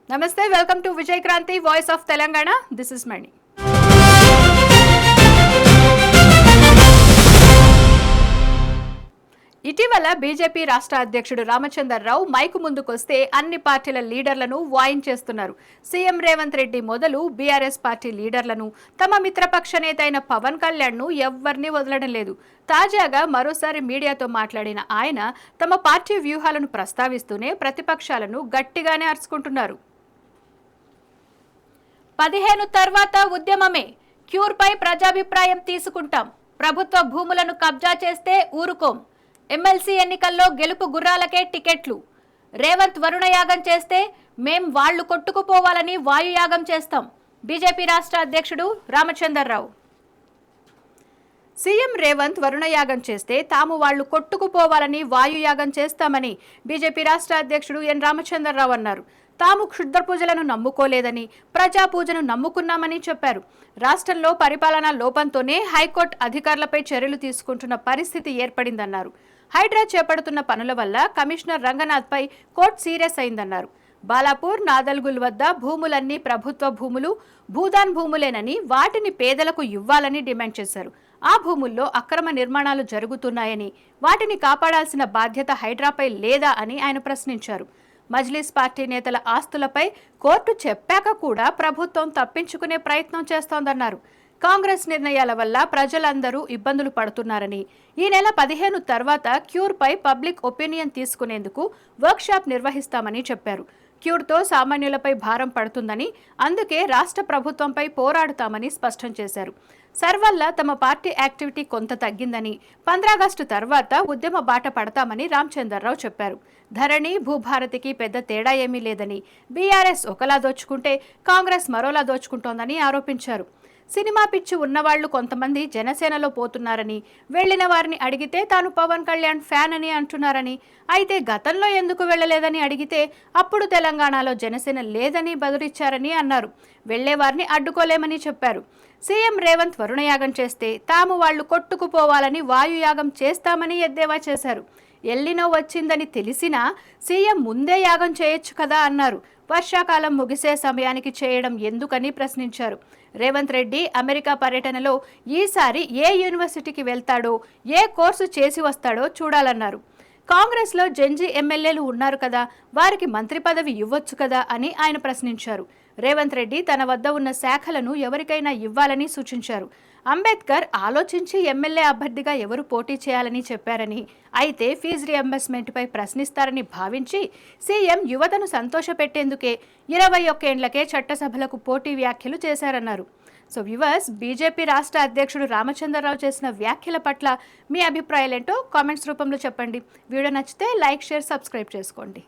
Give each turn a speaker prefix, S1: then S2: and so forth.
S1: నమస్తే, welcome to Vijay Kranti voice of Telangana. This is Mani. ఇటీవల BJP రాష్ట్ర అధ్యక్షుడు రామచంద్రరావు మైకు ముందుకొస్తే అన్ని పార్టీల లీడర్లను వాయించేస్తున్నారు. సీఎం రేవంత్ రెడ్డి మొదలు బీఆర్ఎస్ పార్టీ లీడర్లను, తమ మిత్రపక్ష నేత అయిన పవన్ కళ్యాణ్ ను ఎవ్వరిని వదలడం లేదు. తాజాగా మరోసారి మీడియాతో మాట్లాడిన ఆయన తమ పార్టీ వ్యూహాలను ప్రస్తావిస్తూనే ప్రతిపక్షాలను గట్టిగానే అరుచుకుంటున్నారు. 15 తర్వాత ఉద్యమమే, క్యూర్పై ప్రజాభిప్రాయం తీసుకుంటాం, ప్రభుత్వ భూములను కబ్జా చేస్తే ఊరుకోం, ఎమ్మెల్సీ ఎన్నికల్లో గెలుపు గుర్రాలకే టికెట్లు, రేవంత్ వరుణయాగం చేస్తే మేం వాళ్లు కొట్టుకుపోవాలని వాయుయాగం చేస్తాం. బీజేపీ రాష్ట్ర అధ్యక్షుడు రామచంద్రరావు. సీఎం రేవంత్ వరుణయాగం చేస్తే తాము వాళ్లు కొట్టుకుపోవాలని వాయుయాగం చేస్తామని బీజేపీ రాష్ట్ర అధ్యక్షుడు ఎన్ రామచంద్రరావు అన్నారు. తాము క్షుద్ర పూజలను నమ్ముకోలేదని, ప్రజా పూజను నమ్ముకున్నామని చెప్పారు. రాష్ట్రంలో పరిపాలనా లోపంతోనే హైకోర్టు అధికారులపై చర్యలు తీసుకుంటున్న పరిస్థితి ఏర్పడిందన్నారు. హైడ్రా చేపడుతున్న పనుల వల్ల కమిషనర్ రంగనాథ్పై కోర్టు సీరియస్ అయిందన్నారు. బాలాపూర్, నాదల్గుల్ వద్ద భూములన్నీ ప్రభుత్వ భూములు, భూదాన్ భూములేనని, వాటిని పేదలకు ఇవ్వాలని డిమాండ్ చేశారు. ఆ భూముల్లో అక్రమ నిర్మాణాలు జరుగుతున్నాయని, వాటిని కాపాడాల్సిన బాధ్యత హైడ్రాపై లేదా అని ఆయన ప్రశ్నించారు. మజ్లిస్ పార్టీ నేతల ఆస్తులపై కోర్టు చెప్పాక కూడా ప్రభుత్వం తప్పించుకునే ప్రయత్నం చేస్తోందన్నారు. కాంగ్రెస్ నిర్ణయాల వల్ల ప్రజలందరూ ఇబ్బందులు పడుతున్నారని, ఈ నెల 15 తర్వాత క్యూర్పై పబ్లిక్ ఒపీనియన్ తీసుకునేందుకు వర్క్షాప్ నిర్వహిస్తామని చెప్పారు. క్యూర్తో సామాన్యులపై భారం పడుతుందని, అందుకే రాష్ట్ర ప్రభుత్వంపై పోరాడుతామని స్పష్టం చేశారు. సర్వల్ల తమ పార్టీ యాక్టివిటీ కొంత తగ్గిందని, 15 ఆగస్టు తర్వాత ఉద్యమ బాట పడతామని రామచంద్రరావు చెప్పారు. ధరణి, భూభారతికి పెద్ద తేడా ఏమీ లేదని, బీఆర్ఎస్ ఒకలా దోచుకుంటే కాంగ్రెస్ మరోలా దోచుకుంటోందని ఆరోపించారు. సినిమా పిచ్చి ఉన్నవాళ్లు కొంతమంది జనసేనలో పోతున్నారని, వెళ్లిన వారిని అడిగితే తాను పవన్ కళ్యాణ్ ఫ్యాన్ అని అంటున్నారని, అయితే గతంలో ఎందుకు వెళ్లలేదని అడిగితే అప్పుడు తెలంగాణలో జనసేన లేదని బదులిచ్చారని అన్నారు. వెళ్లేవారిని అడ్డుకోలేమని చెప్పారు. సీఎం రేవంత్ వరుణయాగం చేస్తే తాము వాళ్లు కొట్టుకుపోవాలని వాయుయాగం చేస్తామని ఎద్దేవా చేశారు. ఎల్లినో వచ్చిందని తెలిసినా సీఎం ముందే యాగం చేయొచ్చు కదా అన్నారు. వర్షాకాలం ముగిసే సమయానికి చేయడం ఎందుకని ప్రశ్నించారు. రేవంత్ రెడ్డి అమెరికా పర్యటనలో ఈసారి ఏ యూనివర్సిటీకి వెళ్తాడో, ఏ కోర్సు చేసి వస్తాడో చూడాలన్నారు. కాంగ్రెస్లో జంజీ ఎమ్మెల్యేలు ఉన్నారు కదా, వారికి మంత్రి పదవి ఇవ్వొచ్చు కదా అని ఆయన ప్రశ్నించారు. రేవంత్ రెడ్డి తన వద్ద ఉన్న శాఖలను ఎవరికైనా ఇవ్వాలని సూచించారు. అంబేద్కర్ ఆలోచించి ఎమ్మెల్యే అభ్యర్థిగా ఎవరు పోటీ చేయాలని చెప్పారని, అయితే ఫీజు రియంబర్స్మెంట్పై ప్రశ్నిస్తారని భావించి సీఎం యువతను సంతోషపెట్టేందుకే 21 ఏండ్లకే చట్టసభలకు పోటీ వ్యాఖ్యలు చేశారన్నారు. సో వ్యూవర్స్, బీజేపీ రాష్ట్ర అధ్యక్షుడు రామచంద్రరావు చేసిన వ్యాఖ్యల పట్ల మీ అభిప్రాయాలేంటో కామెంట్స్ రూపంలో చెప్పండి. వీడియో నచ్చితే లైక్, షేర్, సబ్స్క్రైబ్ చేసుకోండి.